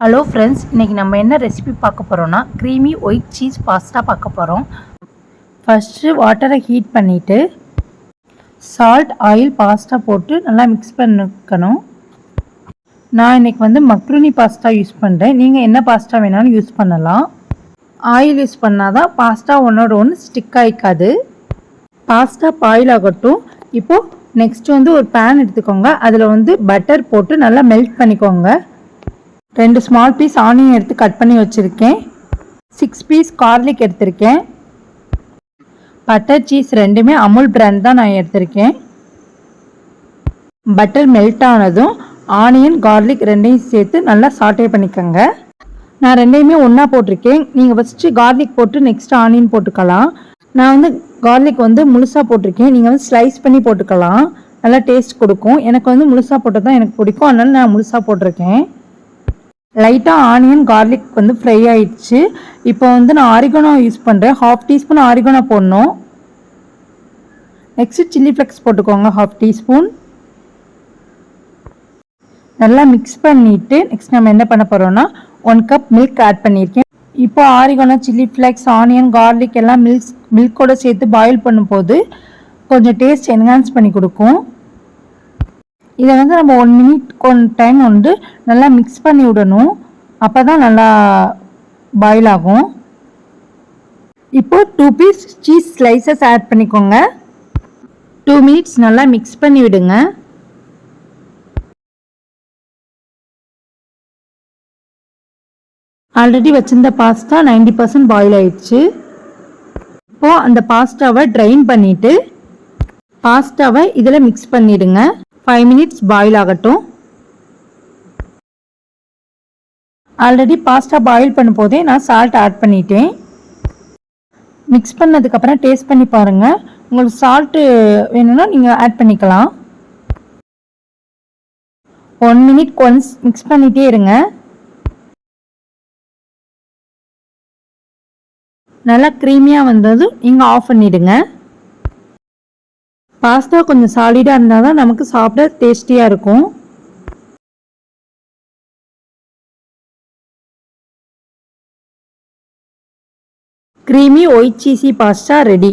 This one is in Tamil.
ஹலோ ஃப்ரெண்ட்ஸ், இன்றைக்கி நம்ம என்ன ரெசிபி பார்க்க போகிறோன்னா க்ரீமி ஒயிட் சீஸ் பாஸ்தா பார்க்க போகிறோம். ஃபஸ்ட்டு வாட்டரை ஹீட் பண்ணிவிட்டு சால்ட் ஆயில் பாஸ்தா போட்டு நல்லா மிக்ஸ் பண்ணிக்கணும். நான் இன்றைக்கி மக்ருனி பாஸ்தா யூஸ் பண்ணுறேன். நீங்கள் என்ன பாஸ்தா வேணாலும் யூஸ் பண்ணலாம். ஆயில் யூஸ் பண்ணால் தான் பாஸ்தா ஒன்றோட ஒன்று ஸ்டிக் ஆகிக்காது. பாஸ்தா பாயில் ஆகட்டும். இப்போது நெக்ஸ்ட்டு ஒரு பேன் எடுத்துக்கோங்க. அதில் பட்டர் போட்டு நல்லா மெல்ட் பண்ணிக்கோங்க. 2 ஸ்மால் பீஸ் ஆனியன் எடுத்து கட் பண்ணி வச்சுருக்கேன். 6 பீஸ் கார்லிக் எடுத்திருக்கேன். பட்டர் சீஸ் ரெண்டுமே அமுல் பிராண்ட் தான் நான் எடுத்திருக்கேன். பட்டர் மெல்ட் ஆனதும் ஆனியன் கார்லிக் ரெண்டையும் சேர்த்து நல்லா சாட்டே பண்ணிக்கோங்க. நான் ரெண்டையுமே ஒன்றா போட்டிருக்கேன். நீங்கள் ஃபஸ்ட்டு கார்லிக் போட்டு நெக்ஸ்ட்டு ஆனியன் போட்டுக்கலாம். நான் கார்லிக் முழுசாக போட்டிருக்கேன். நீங்கள் ஸ்லைஸ் பண்ணி போட்டுக்கலாம். நல்லா டேஸ்ட் கொடுக்கும். எனக்கு முழுசாக போட்டது தான் எனக்கு பிடிக்கும். அதனால் நான் முழுசாக போட்டிருக்கேன். லைட்டாக ஆனியன் கார்லிக் ஃப்ரை ஆயிடுச்சு. இப்போ நான் ஆரிகனோ யூஸ் பண்ணுறேன். 1/2 டீஸ்பூன் ஆரிகனோ போடணும். நெக்ஸ்ட்டு சில்லி ஃப்ளெக்ஸ் போட்டுக்கோங்க 1/2 டீஸ்பூன். நல்லா மிக்ஸ் பண்ணிவிட்டு நெக்ஸ்ட் நம்ம என்ன பண்ண போகிறோன்னா 1 கப் மில்க் ஆட் பண்ணியிருக்கேன். இப்போ oregano, chilli flex, onion, garlic எல்லாம் மில்கோடு சேர்த்து பாயில் பண்ணும்போது கொஞ்சம் டேஸ்ட் என்ஹான்ஸ் பண்ணி கொடுக்கும். இதை நம்ம 1 மினிட் டைம் நல்லா மிக்ஸ் பண்ணி விடணும். அப்போ தான் நல்லா பாயில் ஆகும். இப்போ 2 பீஸ் சீஸ் ஸ்லைசஸ் ஆட் பண்ணிக்கோங்க. 2 மினிட்ஸ் நல்லா மிக்ஸ் பண்ணி விடுங்க. ஆல்ரெடி வச்சிருந்த பாஸ்தா 90% பாயில் ஆயிடுச்சு. இப்போது அந்த பாஸ்தாவை ட்ரைன் பண்ணிவிட்டு பாஸ்தாவை இதில் மிக்ஸ் பண்ணிவிடுங்க. 5 மினிட்ஸ் பாயில் ஆகட்டும். ஆல்ரெடி பாஸ்தா பாயில் பண்ணும் போதே நான் சால்ட் ஆட் பண்ணிட்டேன். மிக்ஸ் பண்ணதுக்கப்புறம் டேஸ்ட் பண்ணி பாருங்கள். உங்களுக்கு சால்ட்டு வேணும்னா நீங்கள் ஆட் பண்ணிக்கலாம். 1 மினிட் ஒன்ஸ் மிக்ஸ் பண்ணிகிட்டே இருங்க. நல்லா க்ரீமியாக வந்ததும் நீங்கள் ஆஃப் பண்ணிவிடுங்க. பாஸ்தா கொஞ்சம் சாலிடாக இருந்தால் தான் நமக்கு சாப்பிட டேஸ்டியாக இருக்கும். Creamy white cheesy pasta ready.